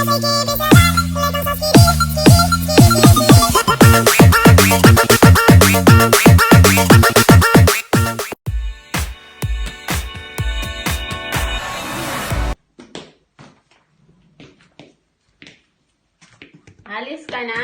Alis ka na?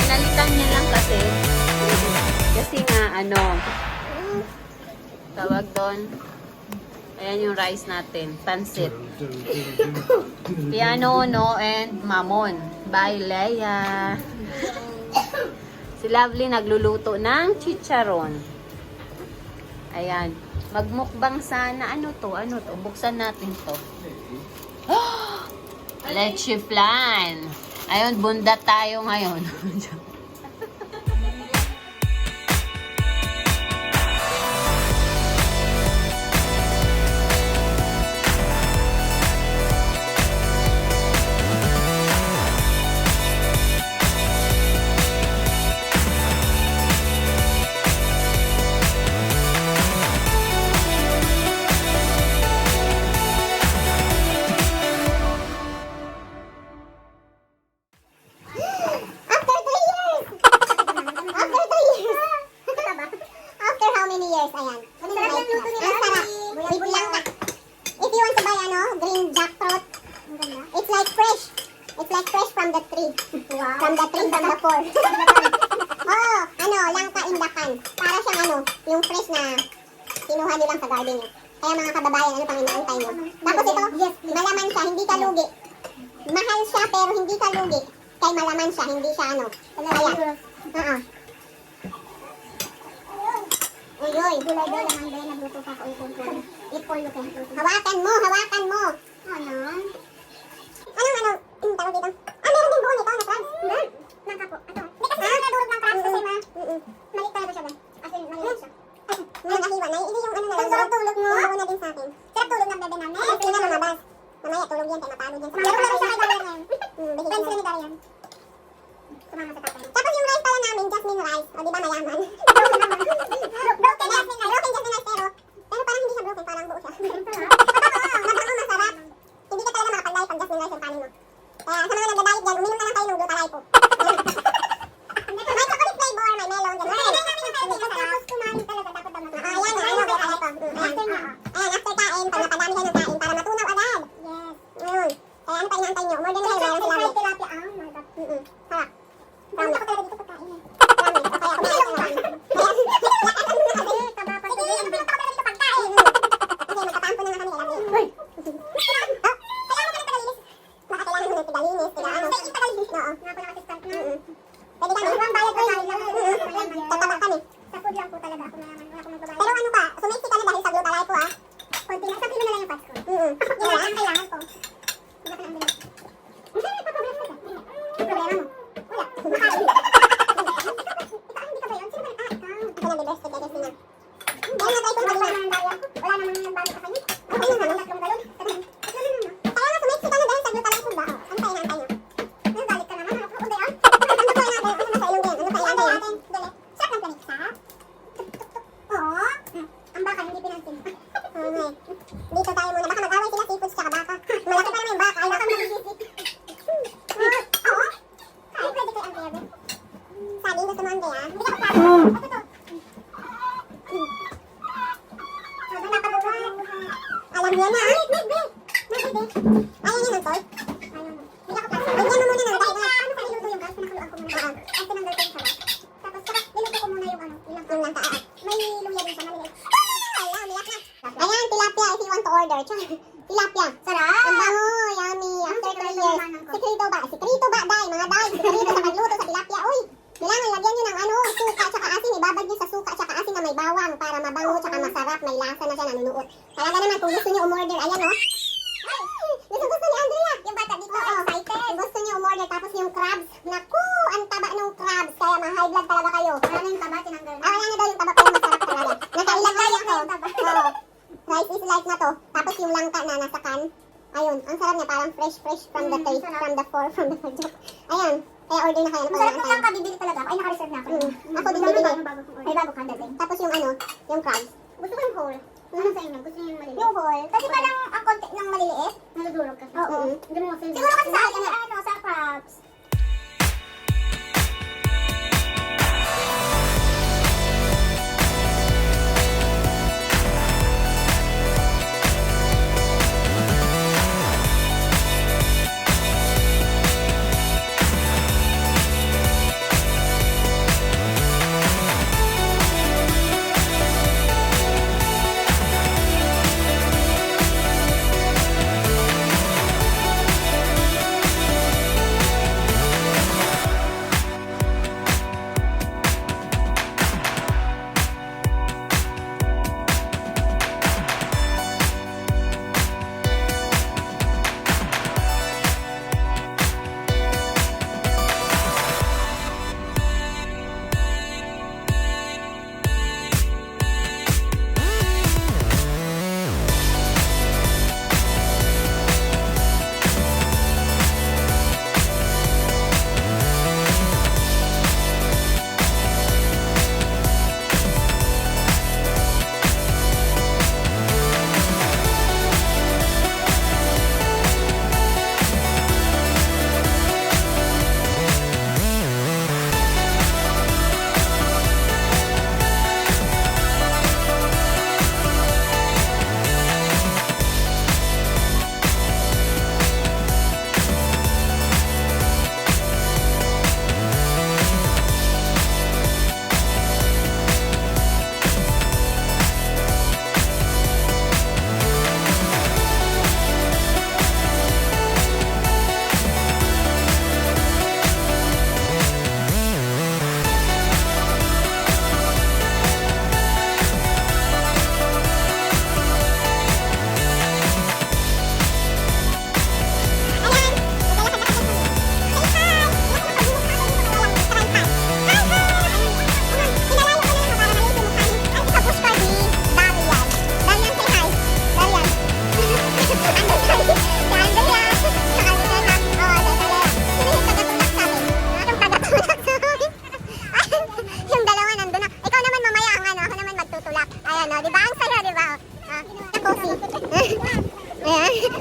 Pinalitan niya lang kasi nga ano tawag doon, ayan yung rice natin, pansit, piano no and mamon by Leia. Si Lovely nagluluto ng chicharon. Ayan, magmukbang sana. Ano to buksan natin to. Leche flan. Ayun, bunda tayo ngayon. From the tree. Wow. From the fork. Oh, langka in the can. Para siyang yung fresh na kinuha nyo lang sa garden nyo. Kaya mga kababayan, pang inaantay nyo. Tapos ito, malaman siya, hindi ka lugi. Mahal siya, pero hindi ka lugi. Kaya malaman siya, hindi siya kaya. Uy, gulay daw naman din, nagluto pa ako ipon. Hawakan mo. Tawag dito. Meron din buo nito na crabs. Nangka po. Ito. Hindi kasi nadurog ng crabs kasi maliit talaga siya ba? As in, maliit siya. Nagahiwa na. Hindi yung na lang. Sarap tulog mo. Bago na din sa akin. Sarap tulog ng bebe namin. Kasi na lumabas. Mamaya tulog yan tayo mapalo dyan. Meron na rin siya kay Darian ngayon. Friends na ni Darian. Sumama sa tatay. Tapos yung rice pala namin, jasmine rice. O diba mayaman? Broken jasmine rice pero parang hindi siya broken. Parang buo siya. Mabango, masarap. Hindi ka talaga makapag-live pag jasmine rice yung kanin mo. Kaya sa mga nagda-diet dyan, uminom na lang kayo ng glutalay po. May chocolate flavor, may melon, gano'n. Tapos kumain talaga, dapat daw matunaw. Ayan, glutalay po. Ayan, after kain, pag napadami kayo ng kain, para matunaw agad. Yes. Ngayon, kaya ano pa inaantay nyo? More than kayo, meron sila. Fried tilapia, sarap. Marami ako talaga dito pagkain eh. Marami, kaya kumain lang. Dito tayo muna. Baka mag-away sila seafoods tsaka baka. Malaki pa naman yung baka. Ay, baka mag-isip. Oo. Ay, pwede kayo ang bebe. Sabi, gusto mo ang kaya? Hindi ka pa. Ito to. Alam niya na. Ayaw niya ng salt. Bigyan mo muna ng dahil. Ano sa niluto yung gas? Pinakuluan ko muna. Kasi tinanggal ko yung sarap. Tapos, niluto ko muna yung langka. order. Tilapia. Sarap! Ang bango, yummy. After 3 years. Sikrito ba? Sikrito ba, day? Mga day, sikrito sa pagluto sa tilapia. Uy, kailangan lagyan nyo ng suka tsaka asin. Ibabad nyo sa suka tsaka asin na may bawang para mabango tsaka masarap. May lasa na siya, nanunuot. Talaga naman kung gusto nyo umorder, ayan o. Gusto ni Andrea. Yung bata dito, excited. Gusto niyo umorder tapos yung crabs. Naku, ang taba ng crabs. Kaya ma-high blood talaga kayo. Wala na yung taba, tinanggal na. Wala na daw yung taba, pero masarap talaga. Nakailang kaya ko. Rice is life na to. Tapos yung langka na nasa can. Ayun, ang sarap niya. Parang fresh from the taste, from the four, from the project. Ayan, kaya order na kayo. Masarap na lang ka, bibili talaga. Ay, naka-reserve na ako. Ako din bibili. May bago ka dating. Tapos yung yung crabs. Gusto ko yung whole. Ano sa inyo? Gusto niyo yung maliliit? Yung whole. Kasi parang ang konti ng maliliit. Naludurog kasi. Oo. Siguro kasi sa akin, sa crabs.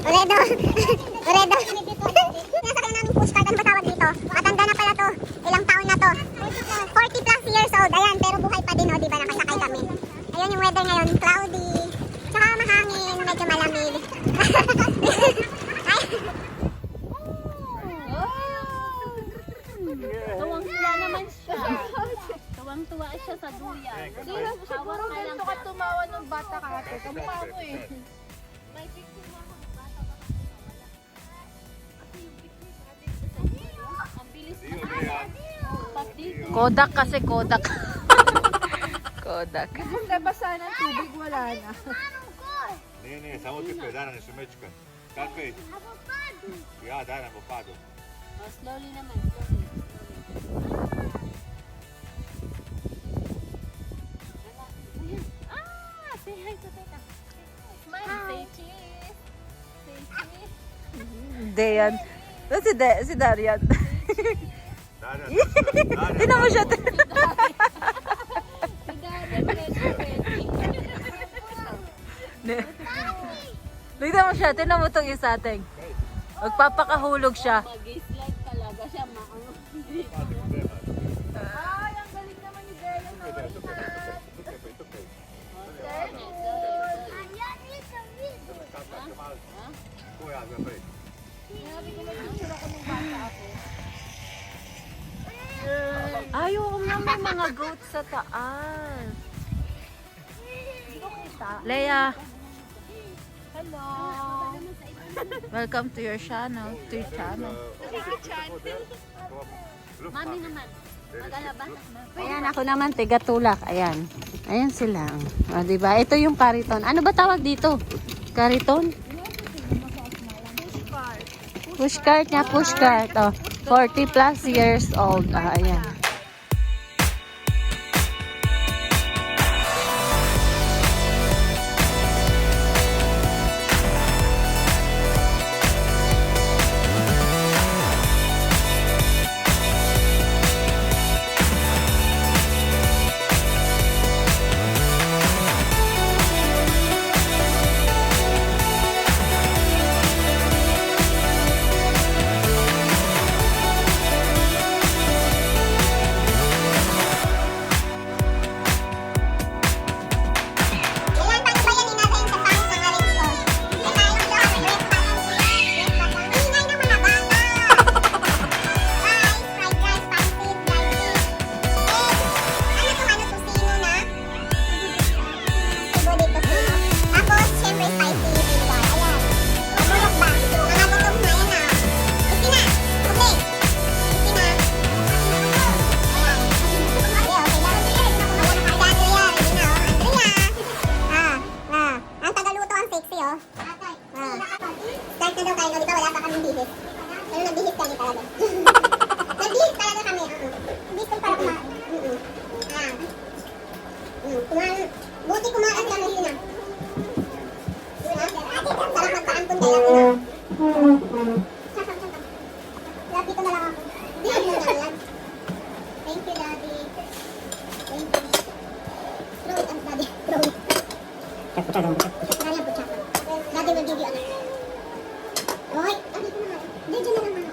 Oredo. Oredo. Nasa kaya namin postcard. Ano ba tawag dito? Matanda na pala to. Ilang taon na to? 40 plus years old. Ayan, pero buhay pa din, o. Diba nakasakay kami? Ayun yung weather ngayon. Cloudy. Tsaka mahangin. Medyo malamig. Tuwang-tuwa naman siya. Tuwang-tuwa siya sa duya. Siguro ganito ka tumawa ng bata ka ate. Kamukha mo eh. May picture mo ng bata ka kasi nawala. Kasi yung picture natin sa duya, ang bilis na. Pas dito. Kodak kasi Kodak. Kodak. Nabasa ng tubig, wala na. Не, само ти педана, не сумечка. Како е? Ja, daj na popadu. Oh, slowly naman, slowly. Ah, say hi to Tita. Smile, say cheese. Say cheese. Dayan. Si Darian. Darian, Tinan mo siya. Tignan mo siya. Tinan mo itong isa ating. Magpapakahulog siya. Mag-slide talaga siya, Ay, ang galing naman ni Bella. Ay, oo nga, may mga goat sa taas. Hindi ko kita. Leia. Hello. Welcome to your channel. To your channel. Mami naman. Magalabas na. Ayan, ako naman, tiga-tulak. Ayan. Ayan sila. O, diba? Ito yung kariton. Ano ba tawag dito? Kariton? Pushcart niya, pushcart. O, 40 plus years old. Ah, ayan. Start na daw kayo, di ba? Wala pa kaming bihis. Pero nagbihis kami talaga. Nagbihis talaga kami. Nagbihis kami para kumain. Ayan. Kumain. Buti kumain kami yun na. Sarap magpaampun kayo. Love, dito na lang ako. Bihis mo na lang. Thank you, Daddy. Thank you. Throw it, Daddy. Throw it. Daddy, will give you ano. Oy, dito naman. Dito na naman.